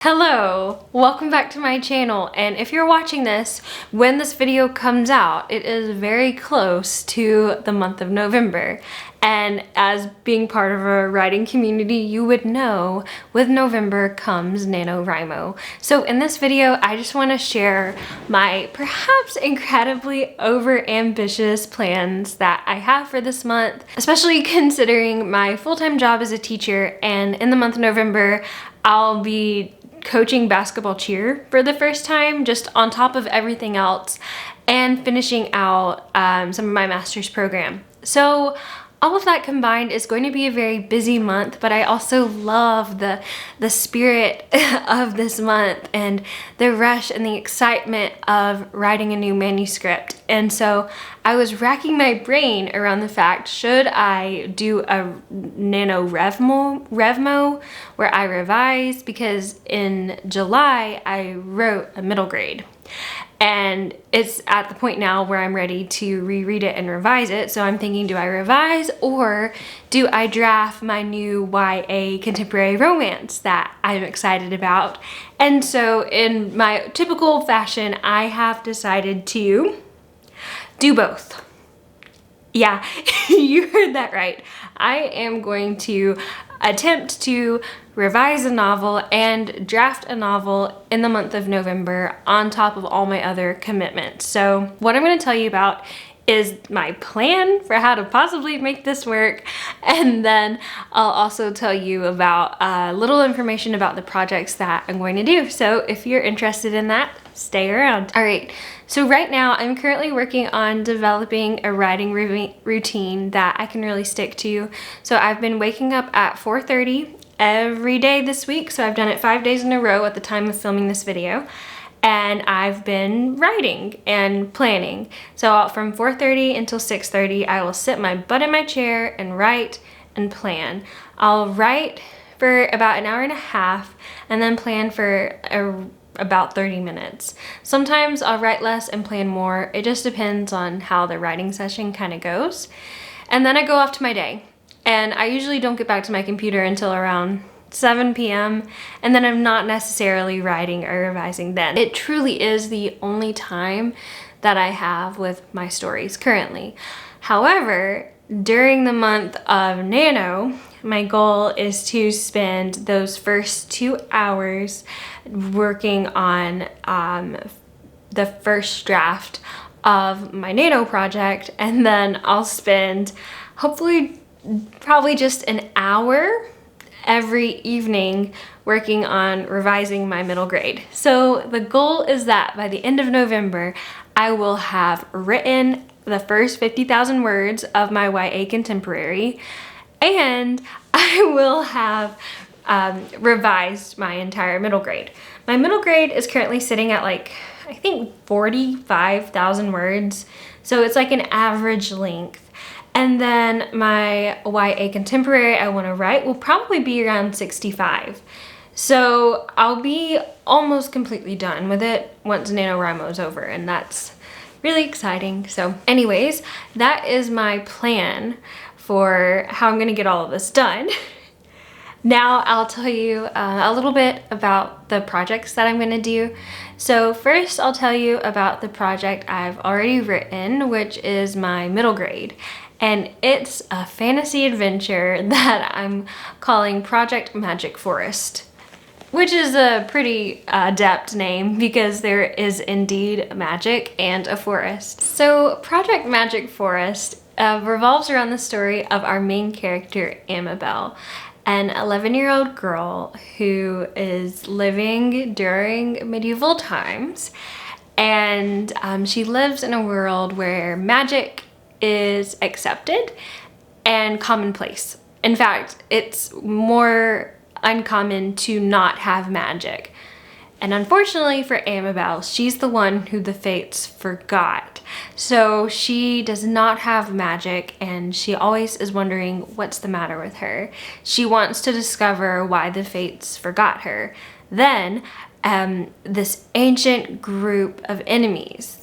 Hello, welcome back to my channel, and if you're watching this when this video comes out, it is very close to the month of November. And as being part of a writing community, you would know with November comes NaNoWriMo. So in this video, I just want to share my perhaps incredibly over-ambitious plans that I have for this month, especially considering my full-time job as a teacher, and in the month of November, I'll be coaching basketball cheer for the first time, just on top of everything else, and finishing out some of my master's program. So all of that combined is going to be a very busy month, but I also love the spirit of this month and the rush and the excitement of writing a new manuscript. And so I was racking my brain around the fact, should I do a NaNoWriMo where I revise? Because in July I wrote a middle grade. And it's at the point now where I'm ready to reread it and revise it. So I'm thinking, do I revise or do I draft my new YA contemporary romance that I'm excited about? And so in my typical fashion, I have decided to do both. Yeah, you heard that right. I am going to attempt to revise a novel and draft a novel in the month of November on top of all my other commitments. So what I'm going to tell you about is my plan for how to possibly make this work, and then I'll also tell you about a little information about the projects that I'm going to do. So if you're interested in that, stay around. All right, so right now I'm currently working on developing a writing routine that I can really stick to. So I've been waking up at 4:30 every day this week. So I've done it 5 days in a row at the time of filming this video. And I've been writing and planning. So from 4:30 until 6:30, I will sit my butt in my chair and write and plan. I'll write for about an hour and a half and then plan for about 30 minutes. Sometimes I'll write less and plan more. It just depends on how the writing session kind of goes. And then I go off to my day. And I usually don't get back to my computer until around 7 p.m. and then I'm not necessarily writing or revising then. It truly is the only time that I have with my stories currently. However, during the month of Nano, my goal is to spend those first 2 hours working on the first draft of my Nano project, and then I'll spend hopefully probably just an hour every evening working on revising my middle grade. So the goal is that by the end of November, I will have written the first 50,000 words of my YA contemporary, and I will have revised my entire middle grade. My middle grade is currently sitting at I think 45,000 words. So it's like an average length. And then my YA contemporary I want to write will probably be around 65. So I'll be almost completely done with it once NaNoWriMo is over, and that's really exciting. So anyways, that is my plan for how I'm going to get all of this done. Now I'll tell you a little bit about the projects that I'm going to do. So first I'll tell you about the project I've already written, which is my middle grade. And it's a fantasy adventure that I'm calling Project Magic Forest, which is a pretty adept name because there is indeed magic and a forest. So Project Magic Forest revolves around the story of our main character, Amabel, an 11-year-old girl who is living during medieval times, and she lives in a world where magic is accepted and commonplace. In fact, it's more uncommon to not have magic. And unfortunately for Amabel, she's the one who the fates forgot. So she does not have magic, and she always is wondering what's the matter with her. She wants to discover why the fates forgot her. Then this ancient group of enemies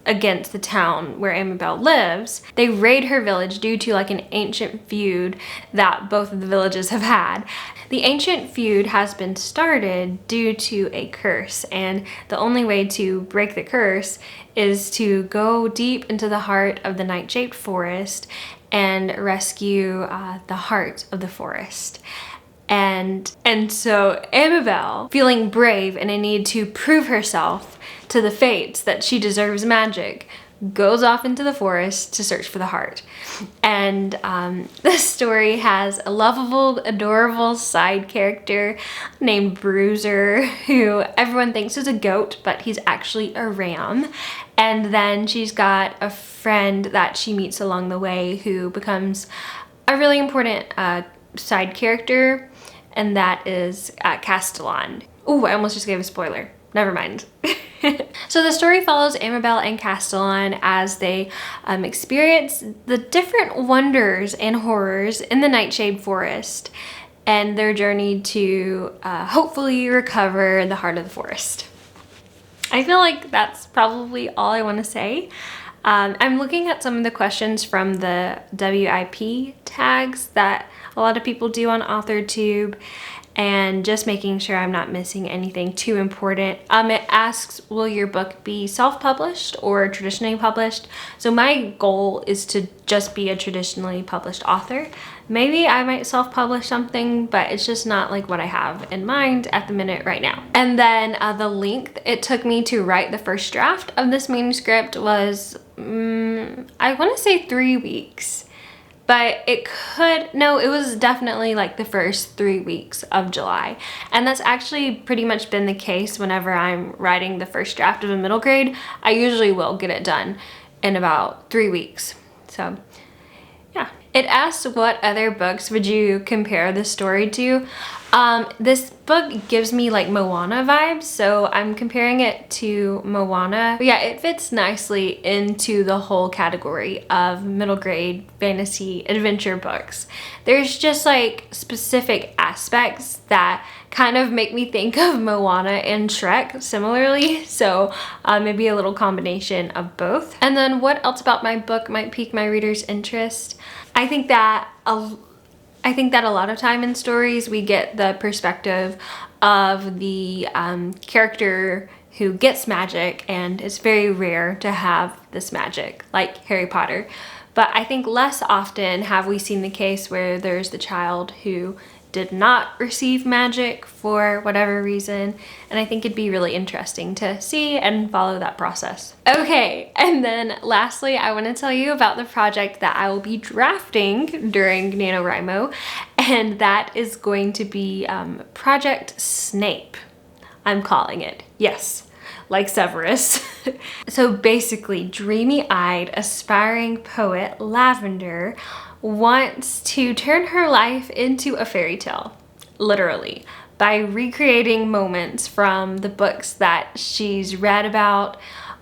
against the town where Amabel lives. They raid her village due to like an ancient feud that both of the villages have had. The ancient feud has been started due to a curse, and the only way to break the curse is to go deep into the heart of the night-shaped forest and rescue the heart of the forest. And so Amabel, feeling brave and a need to prove herself to the fates that she deserves magic, goes off into the forest to search for the heart. And this story has a lovable, adorable side character named Bruiser, who everyone thinks is a goat, but he's actually a ram. And then she's got a friend that she meets along the way who becomes a really important side character, and that is Castellan. Ooh, I almost just gave a spoiler. Never mind. So the story follows Amabel and Castellan as they experience the different wonders and horrors in the Nightshade Forest and their journey to hopefully recover the heart of the forest. I feel like that's probably all I want to say. I'm looking at some of the questions from the WIP tags that a lot of people do on AuthorTube, and just making sure I'm not missing anything too important. It asks, will your book be self-published or traditionally published? So my goal is to just be a traditionally published author. Maybe I might self-publish something, but it's just not like what I have in mind at the minute right now. And then the length it took me to write the first draft of this manuscript was, I want to say 3 weeks. But it was definitely like the first 3 weeks of July. And that's actually pretty much been the case whenever I'm writing the first draft of a middle grade. I usually will get it done in about 3 weeks. So yeah. It asks, what other books would you compare this story to? This book gives me like Moana vibes, so I'm comparing it to Moana. But yeah, it fits nicely into the whole category of middle grade fantasy adventure books. There's just like specific aspects that kind of make me think of Moana and Shrek similarly, so maybe a little combination of both. And then what else about my book might pique my reader's interest? I think that a lot of time in stories we get the perspective of the character who gets magic, and it's very rare to have this magic, like Harry Potter. But I think less often have we seen the case where there's the child who did not receive magic for whatever reason, and I think it'd be really interesting to see and follow that process. Okay, and then lastly, I want to tell you about the project that I will be drafting during NaNoWriMo, and that is going to be Project Snape, I'm calling it. Yes, like Severus. So basically, dreamy-eyed, aspiring poet Lavender wants to turn her life into a fairy tale, literally, by recreating moments from the books that she's read about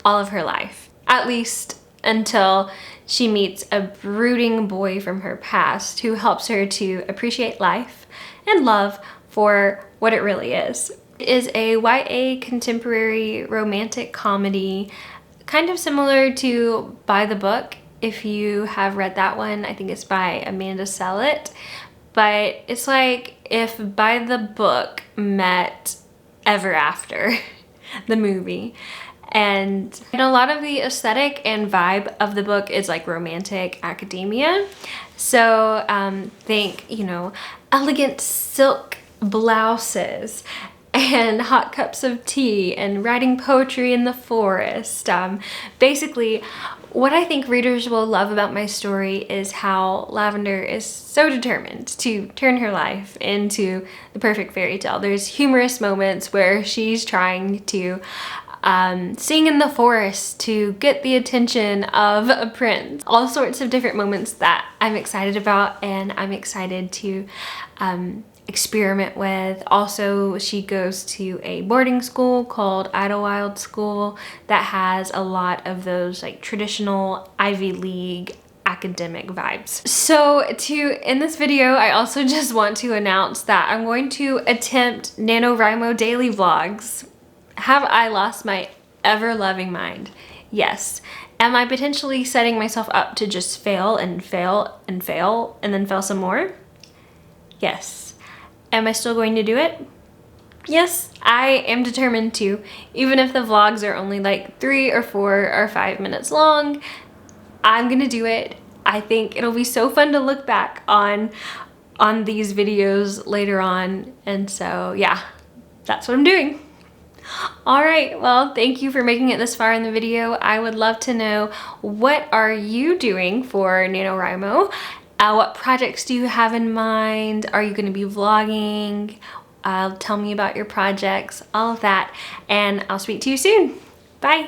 all of her life, at least until she meets a brooding boy from her past who helps her to appreciate life and love for what it really is. It is a YA contemporary romantic comedy, kind of similar to By the Book. If you have read that one, I think it's by Amanda Sillett, but it's like if By the Book met Ever After, the movie. And a lot of the aesthetic and vibe of the book is like romantic academia. So think, elegant silk blouses and hot cups of tea and writing poetry in the forest. Basically, what I think readers will love about my story is how Lavender is so determined to turn her life into the perfect fairy tale. There's humorous moments where she's trying to sing in the forest to get the attention of a prince. All sorts of different moments that I'm excited about and I'm excited to experiment with. Also, she goes to a boarding school called Idlewild School that has a lot of those like traditional Ivy League academic vibes. So to end this video, I also just want to announce that I'm going to attempt NaNoWriMo daily vlogs. Have I lost my ever-loving mind? Yes. Am I potentially setting myself up to just fail and fail and fail and then fail some more? Yes. Am I still going to do it? Yes, I am determined to. Even if the vlogs are only like 3 or 4 or 5 minutes long, I'm gonna do it. I think it'll be so fun to look back on these videos later on. And so yeah, that's what I'm doing. All right, well, thank you for making it this far in the video. I would love to know, what are you doing for NaNoWriMo? What projects do you have in mind? Are you gonna be vlogging? Tell me about your projects, all of that, and I'll speak to you soon. Bye.